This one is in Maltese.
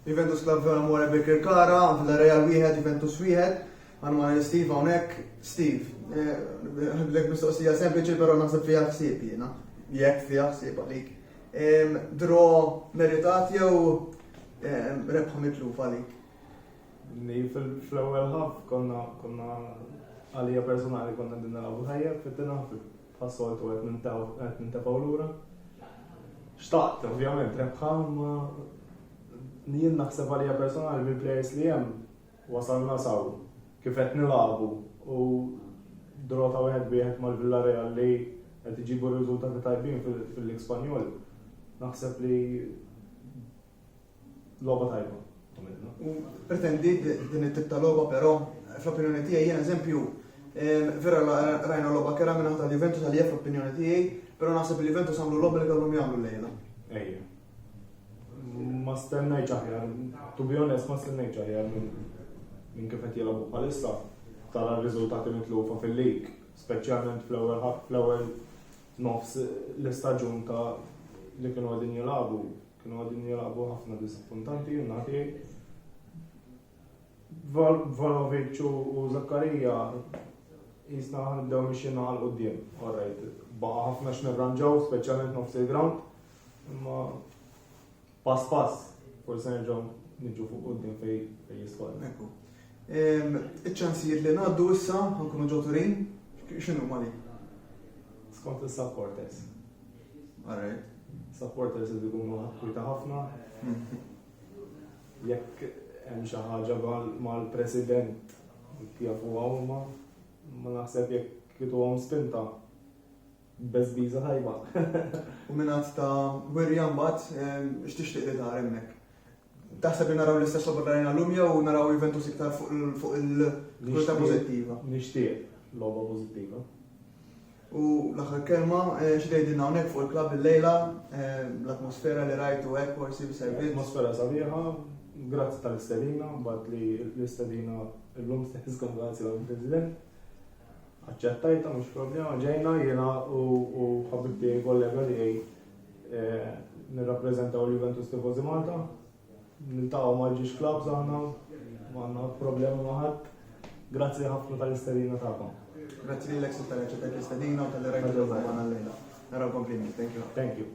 Juventus Club vera mora Beker Kara, Villarreal wieħed, Juventus wieħed, għanma Steve hawnhekk. Steve, l-ek mistoqsija sempliċi però naħseb fiha ħsieb jiena. Jekk fiha ħsieb għalik. Dro meritat jew rebħa mitluf għalik? Li fl-ewwel ħaf konna għalija personali konna din nilagħbu ħajjeb, fit-tina fil-passoltu qed nintefgħu lura. Xtaqt, ovvjament, rebħa ma jien naħseb għalija personali bil-plejers li hemm wasalna saw kif qed nilagħbu u drota wieħed mal-Villarreal li qed iġibu riżultati tajbin fil-Lig Spanjol. Naħseb li logħba tajba. Pretendi din it-tip ta' logħba però fl-opinjoni tiegħi jien eżempju vera rajna logħba kera minn ta' Juventus għalija fl-opinjoni tiegħi, però naħseb li Juventus għamlu logħba li kellhom jagħmlu lejla. Ejja. Ma stennejx aħjar, to be honest ma stennejx aħjar minn kif qed jilagħbu bħalissa tara r-riżultati mitlufa fil-lig, speċjalment fl-ewwel nofs l-istaġun ta' li kienu għadin jilagħbu ħafna disappuntanti u nagħti Vlahovic u Zakkarija jisna nibdew mixjin għal quddiem. Alright, baqa' ħafna x'nirranġaw, speċjalment nofs il-ground, imma pass, forse nerġgħu niġu fuq quddiem fejn jisfal. Ekku. Iċ-ċansijiet li ngħaddu issa ħankunu ġew Turin, x'inhu mali? Skont is-supporters. Alright. Supporters li jkunu ħakwita ħafna. Jekk hemm xi ħaġa mal-President jafu huma, ma naħseb jekk kituhom spinta beżbiża tajba. U minnat ta' Wirjan bat, x'tixtieq li dar hemmhekk? Taħseb li naraw l-istess logħba rajna llum jew naraw Juventus iktar fuq il-kulta pożittiva? Nixtieq logħba pożittiva. U l-aħħar kelma x'tgħidilna hawnhekk fuq il-klabb illejla, l-atmosfera li rajtu hekk forsi b'servizz. Atmosfera sabiħa, grazzi tal-istedina, mbagħad li l-istedina llum stess grazzi lill-President. Aċċettajta mhux problema, ġejna jiena u ħabibti kollega li nirrappreżentaw l-Juventus Tifosi Malta, niltaqgħu mal-ġiex clubs aħna, m'għandna problema ma' ħadd. Grazzi ħafna tal-istedina tagħkom. Grazzi lilek tal-istedina u tal-li rajtu l-lejla. Naraw komplimenti, thank you. Thank you.